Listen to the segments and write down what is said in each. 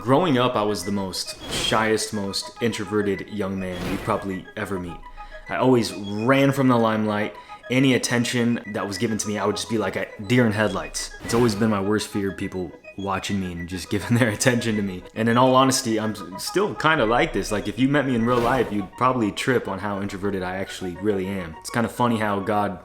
Growing up, I was the most shyest, most introverted young man you'd probably ever meet. I always ran from the limelight. Any attention that was given to me, I would just be like a deer in headlights. It's always been my worst fear, people watching me and just giving their attention to me. And in all honesty, I'm still kind of like this. Like if you met me in real life, you'd probably trip on how introverted I actually really am. It's kind of funny how God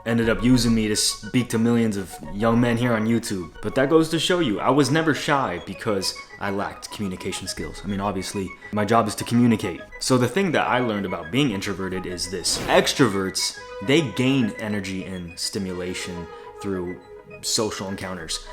ended up using me to speak to millions of young men here on YouTube. But that goes to show you, I was never shy because I lacked communication skills. I mean, obviously, my job is to communicate. So the thing that I learned about being introverted is this. Extroverts, they gain energy and stimulation through social encounters.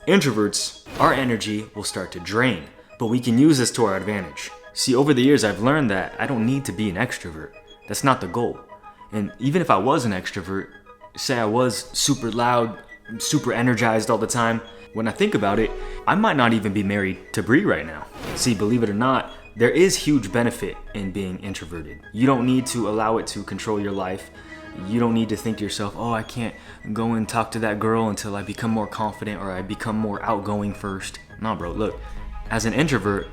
Introverts, our energy will start to drain, but we can use this to our advantage. See, over the years, I've learned that I don't need to be an extrovert. That's not the goal. And even if I was an extrovert, say I was super loud, super energized all the time, when I think about it, I might not even be married to Bree right now. See, believe it or not, there is huge benefit in being introverted. You don't need to allow it to control your life. You don't need to think to yourself, oh, I can't go and talk to that girl until I become more confident or I become more outgoing first. Nah, bro, look, as an introvert,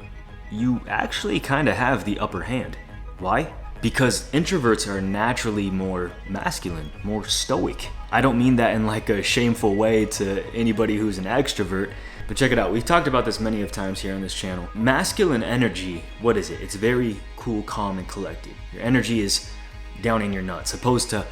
you actually kind of have the upper hand. Why? Because introverts are naturally more masculine, more stoic. I don't mean that in like a shameful way to anybody who's an extrovert, but check it out. We've talked about this many of times here on this channel. Masculine energy, what is it? It's very cool, calm, and collected. Your energy is down in your nuts, opposed to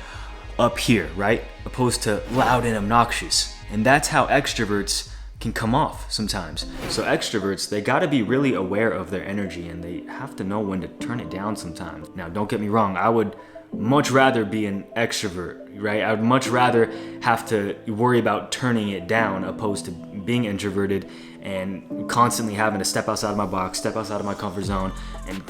up here, right? Opposed to loud and obnoxious. And that's how extroverts can come off sometimes. So extroverts, they gotta be really aware of their energy and they have to know when to turn it down sometimes. Now, don't get me wrong, I would much rather be an extrovert, right? I would much rather have to worry about turning it down opposed to being introverted and constantly having to step outside of my box, step outside of my comfort zone and,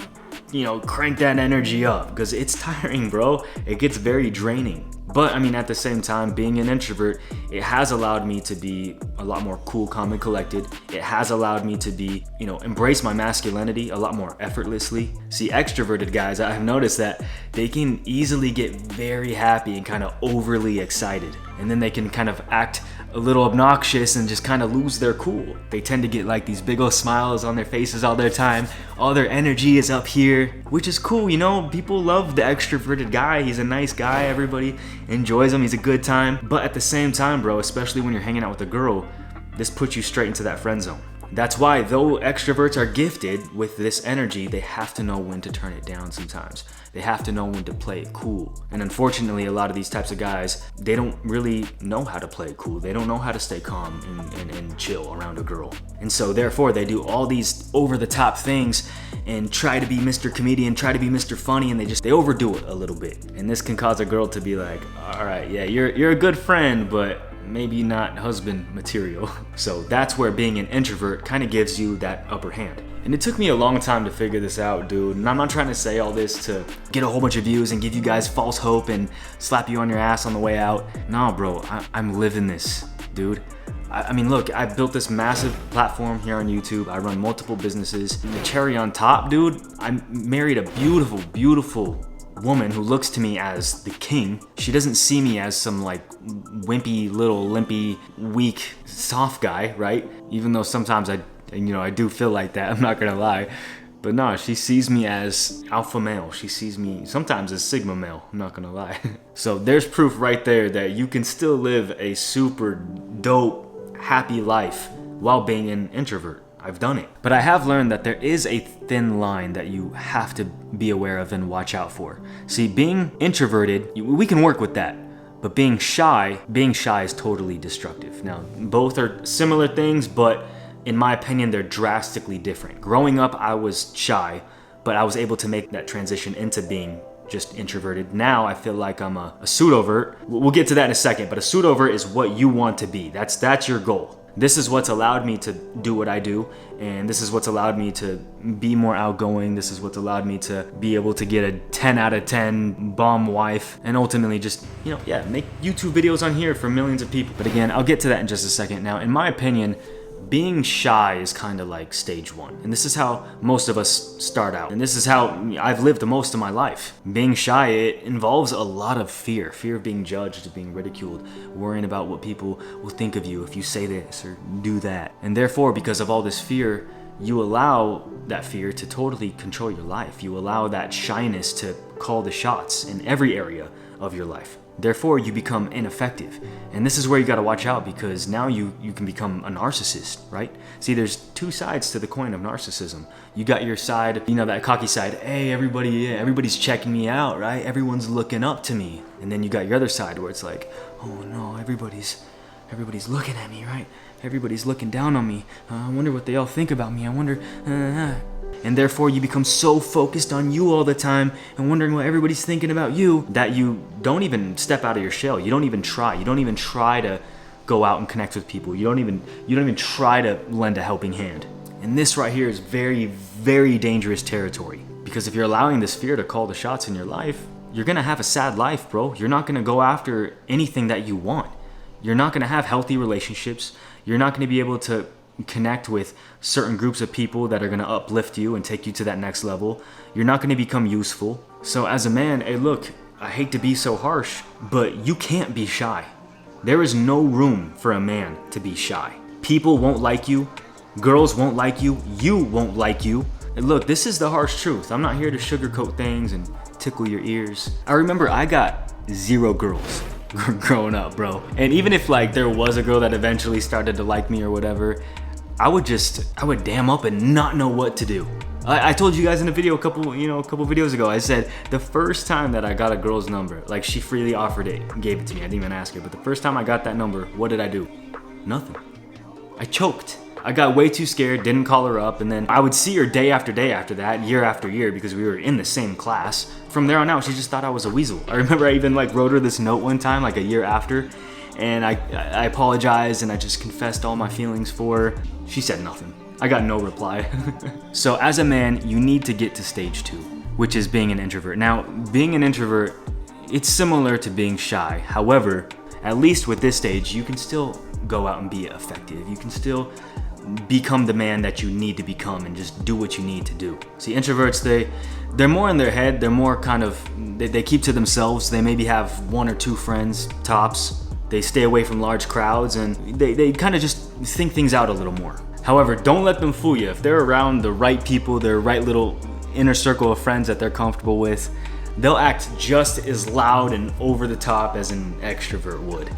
you know, crank that energy up because it's tiring, bro. It gets very draining. But I mean, at the same time, being an introvert, it has allowed me to be a lot more cool, calm, and collected. It has allowed me to be, you know, embrace my masculinity a lot more effortlessly. See, extroverted guys, I've noticed that they can easily get very happy and kind of overly excited. And then they can kind of act a little obnoxious and just kind of lose their cool. They tend to get like these big old smiles on their faces all their time. All their energy is up here, which is cool, you know? People love the extroverted guy. He's a nice guy. Everybody enjoys him. He's a good time. But at the same time, bro, especially when you're hanging out with a girl, this puts you straight into that friend zone. That's why, though extroverts are gifted with this energy, they have to know when to turn it down sometimes. They have to know when to play it cool. And unfortunately, a lot of these types of guys, they don't really know how to play it cool. They don't know how to stay calm and chill around a girl. And so therefore, they do all these over-the-top things and try to be Mr. Comedian, try to be Mr. Funny, and they overdo it a little bit. And this can cause a girl to be like, all right, yeah, you're a good friend, but maybe not husband material. So that's where being an introvert kind of gives you that upper hand. And it took me a long time to figure this out, dude. And I'm not trying to say all this to get a whole bunch of views and give you guys false hope and slap you on your ass on the way out. Nah, bro, I'm living this, dude. I mean, look, I built this massive platform here on YouTube. I run multiple businesses. And the cherry on top, dude, I married a beautiful, beautiful woman who looks to me as the king. She doesn't see me as some like wimpy, little, limpy, weak, soft guy, right? Even though sometimes I do feel like that, I'm not gonna lie. But no, she sees me as alpha male. She sees me sometimes as sigma male, I'm not gonna lie. So there's proof right there that you can still live a super dope, happy life while being an introvert. I've done it. But I have learned that there is a thin line that you have to be aware of and watch out for. See, being introverted, we can work with that. But being shy is totally destructive. Now, both are similar things, but in my opinion, they're drastically different. Growing up, I was shy, but I was able to make that transition into being just introverted. Now I feel like I'm a pseudovert. We'll get to that in a second, but a pseudovert is what you want to be. That's your goal. This is what's allowed me to do what I do, and this is what's allowed me to be more outgoing. This is what's allowed me to be able to get a 10 out of 10 bomb wife, and ultimately just, make YouTube videos on here for millions of people. But again, I'll get to that in just a second. Now, in my opinion, being shy is kind of like stage one. And this is how most of us start out. And this is how I've lived the most of my life. Being shy, it involves a lot of fear. Fear of being judged, of being ridiculed, worrying about what people will think of you if you say this or do that. And therefore, because of all this fear, you allow that fear to totally control your life. You allow that shyness to call the shots in every area of your life. Therefore, you become ineffective. And this is where you gotta watch out, because now you can become a narcissist, right? See, there's two sides to the coin of narcissism. You got your side, that cocky side, hey, everybody's checking me out, right? Everyone's looking up to me. And then you got your other side where it's like, oh no, everybody's looking at me, right? Everybody's looking down on me. I wonder what they all think about me. I wonder, And therefore you become so focused on you all the time and wondering what everybody's thinking about you that you don't even step out of your shell. You don't even try. You don't even try to go out and connect with people. You don't even try to lend a helping hand. And this right here is very, very dangerous territory, because if you're allowing this fear to call the shots in your life, you're gonna have a sad life, bro. You're not gonna go after anything that you want. You're not gonna have healthy relationships. You're not gonna be able to connect with certain groups of people that are going to uplift you and take you to that next level. You're not going to become useful. So as a man, hey look, I hate to be so harsh, but you can't be shy. There is no room for a man to be shy. People won't like you. Girls won't like you. You won't like you. And look, this is the harsh truth. I'm not here to sugarcoat things and tickle your ears. I remember I got 0 girls growing up, bro. And even if there was a girl that eventually started to like me or whatever, I would dam up and not know what to do. I told you guys in a video a couple videos ago, I said the first time that I got a girl's number, she freely offered it and gave it to me. I didn't even ask her, but the first time I got that number, what did I do? Nothing. I choked. I got way too scared, didn't call her up, and then I would see her day after day after that, year after year, because we were in the same class. From there on out, she just thought I was a weasel. I remember I even wrote her this note one time, a year after, and I apologized and I just confessed all my feelings for her. She said nothing. I got no reply. So as a man, you need to get to stage 2, which is being an introvert. Now, being an introvert, it's similar to being shy. However, at least with this stage, you can still go out and be effective. You can still become the man that you need to become and just do what you need to do. See, introverts, they're more in their head. They're more they keep to themselves. They maybe have 1 or 2 friends, tops. They stay away from large crowds, and they kind of just think things out a little more. However, don't let them fool you. If they're around the right people, their right little inner circle of friends that they're comfortable with, they'll act just as loud and over the top as an extrovert would.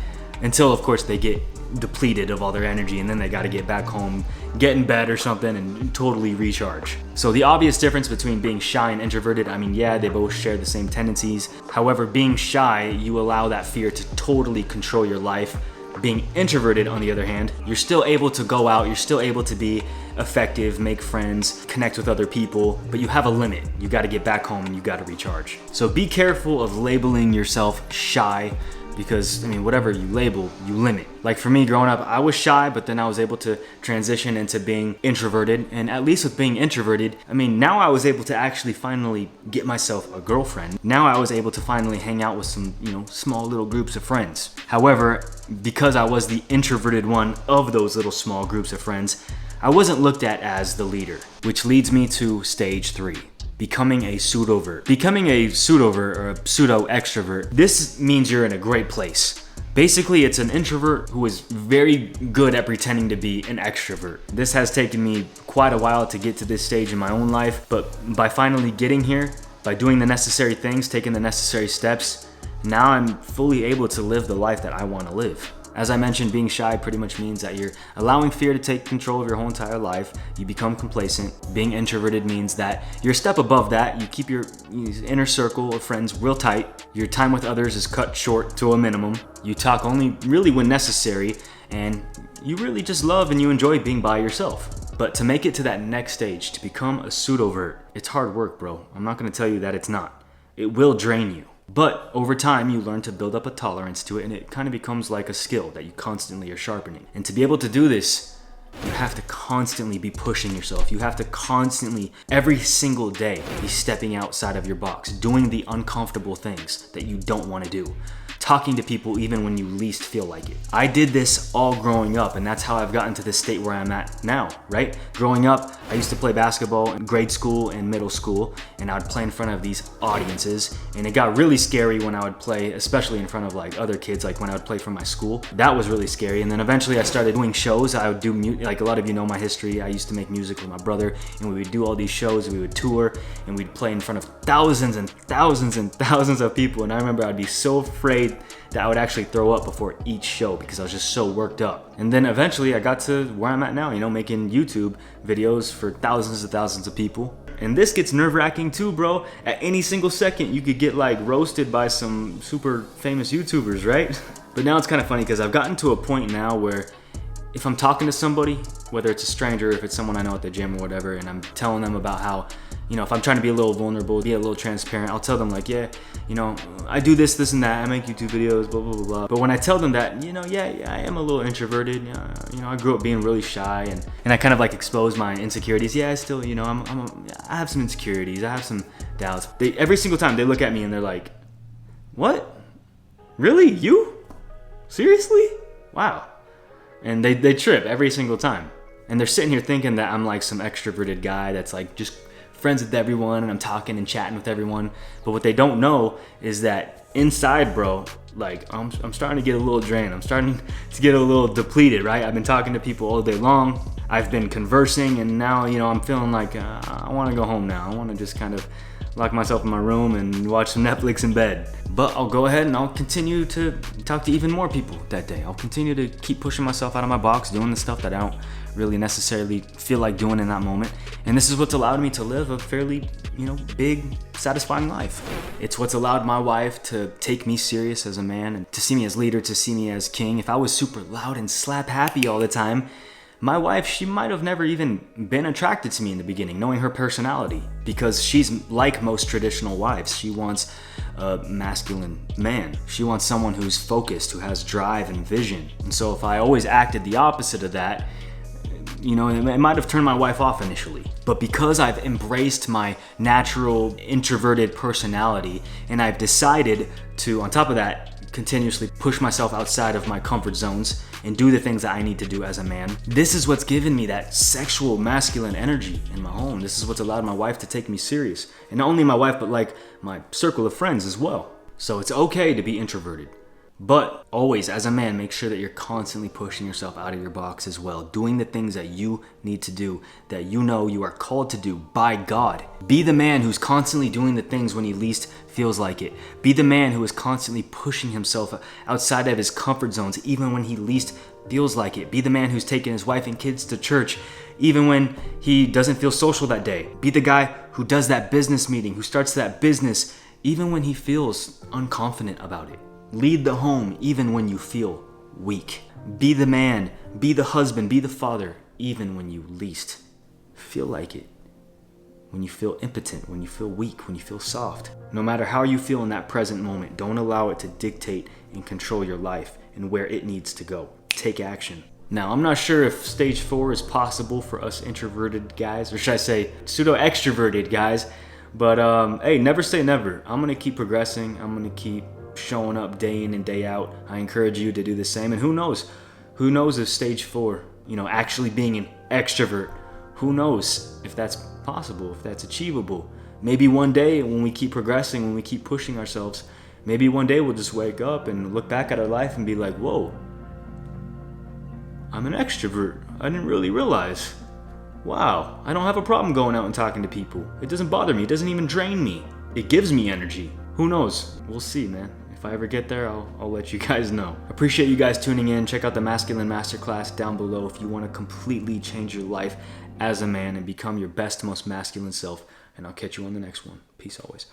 Until, of course, they get depleted of all their energy, and then they got to get back home, get in bed or something, and totally recharge. So the obvious difference between being shy and introverted, yeah, they both share the same tendencies. However, being shy, you allow that fear to totally control your life. Being introverted, on the other hand, you're still able to go out, you're still able to be effective, make friends, connect with other people, but you have a limit. You got to get back home and you got to recharge. So be careful of labeling yourself shy, because whatever you label, you limit. For me growing up, I was shy, but then I was able to transition into being introverted. And at least with being introverted, now I was able to actually finally get myself a girlfriend. Now I was able to finally hang out with some, small little groups of friends. However, because I was the introverted one of those little small groups of friends, I wasn't looked at as the leader, which leads me to stage 3. Becoming a pseudovert. Becoming a pseudovert or a pseudo-extrovert, this means you're in a great place. Basically, it's an introvert who is very good at pretending to be an extrovert. This has taken me quite a while to get to this stage in my own life, but by finally getting here, by doing the necessary things, taking the necessary steps, now I'm fully able to live the life that I want to live. As I mentioned, being shy pretty much means that you're allowing fear to take control of your whole entire life. You become complacent. Being introverted means that you're a step above that. You keep your inner circle of friends real tight. Your time with others is cut short to a minimum. You talk only really when necessary, and you really just love and you enjoy being by yourself. But to make it to that next stage, to become a pseudovert, it's hard work, bro. I'm not gonna tell you that it's not. It will drain you. But over time, you learn to build up a tolerance to it, and it kind of becomes like a skill that you constantly are sharpening. And to be able to do this, you have to constantly be pushing yourself. You have to constantly, every single day, be stepping outside of your box, doing the uncomfortable things that you don't want to do. talking to people even when you least feel like it. I did this all growing up, and that's how I've gotten to the state where I'm at now, right? Growing up, I used to play basketball in grade school and middle school, and I would play in front of these audiences, and it got really scary when I would play, especially in front of like other kids, like when I would play for my school. That was really scary. And then eventually I started doing shows. I would do, like a lot of you know my history, I used to make music with my brother, and we would do all these shows, we would tour, and we'd play in front of thousands and thousands and thousands of people. And I remember I'd be so afraid that I would actually throw up before each show because I was just so worked up. And then eventually I got to where I'm at now, making YouTube videos for thousands of people. And this gets nerve-wracking too, bro. At any single second, you could get like roasted by some super famous YouTubers, right? But now it's kind of funny because I've gotten to a point now where if I'm talking to somebody, whether it's a stranger, if it's someone I know at the gym or whatever, and I'm telling them about how, if I'm trying to be a little vulnerable, be a little transparent, I'll tell them like, yeah, I do this and that, I make YouTube videos, blah, blah, blah, blah. But when I tell them that, yeah, I am a little introverted, I grew up being really shy, and I kind of like expose my insecurities. Yeah, I still, I have some insecurities, I have some doubts. Every single time they look at me and they're like, what? Really? You? Seriously? Wow. And they trip every single time. And they're sitting here thinking that I'm like some extroverted guy that's like just friends with everyone and I'm talking and chatting with everyone. But what they don't know is that inside, bro, like I'm starting to get a little drained. I'm starting to get a little depleted, right? I've been talking to people all day long. I've been conversing, and now, I'm feeling like I want to go home now. I want to just kind of lock myself in my room and watch some Netflix in bed. But I'll go ahead and I'll continue to talk to even more people that day. I'll continue to keep pushing myself out of my box, doing the stuff that I don't really necessarily feel like doing in that moment. And this is what's allowed me to live a fairly, big, satisfying life. It's what's allowed my wife to take me serious as a man and to see me as leader, to see me as king. If I was super loud and slap happy all the time, my wife, she might have never even been attracted to me in the beginning, knowing her personality, because she's like most traditional wives. She wants a masculine man. She wants someone who's focused, who has drive and vision. And so if I always acted the opposite of that, it might have turned my wife off initially. But because I've embraced my natural introverted personality, and I've decided to, on top of that, continuously push myself outside of my comfort zones and do the things that I need to do as a man, this is what's given me that sexual masculine energy in my home. This is what's allowed my wife to take me serious. And not only my wife, but like my circle of friends as well. So it's okay to be introverted. But always, as a man, make sure that you're constantly pushing yourself out of your box as well, doing the things that you need to do, that you know you are called to do by God. Be the man who's constantly doing the things when he least feels like it. Be the man who is constantly pushing himself outside of his comfort zones, even when he least feels like it. Be the man who's taking his wife and kids to church, even when he doesn't feel social that day. Be the guy who does that business meeting, who starts that business, even when he feels unconfident about it. Lead the home even when you feel weak. Be the man, be the husband, be the father, even when you least feel like it. When you feel impotent, when you feel weak, when you feel soft. No matter how you feel in that present moment, don't allow it to dictate and control your life and where it needs to go. Take action. Now, I'm not sure if stage 4 is possible for us introverted guys, or should I say pseudo-extroverted guys, but hey, never say never. I'm gonna keep progressing. I'm gonna keep showing up day in and day out. I encourage you to do the same. And who knows if stage 4, actually being an extrovert, who knows if that's possible, if that's achievable. Maybe one day when we keep progressing, when we keep pushing ourselves, maybe one day we'll just wake up and look back at our life and be like, whoa, I'm an extrovert. I didn't really realize. Wow, I don't have a problem going out and talking to people. It doesn't bother me. It doesn't even drain me. It gives me energy. Who knows? We'll see, man. If I ever get there, I'll let you guys know. Appreciate you guys tuning in. Check out the Masculine Masterclass down below if you want to completely change your life as a man and become your best, most masculine self. And I'll catch you on the next one. Peace always.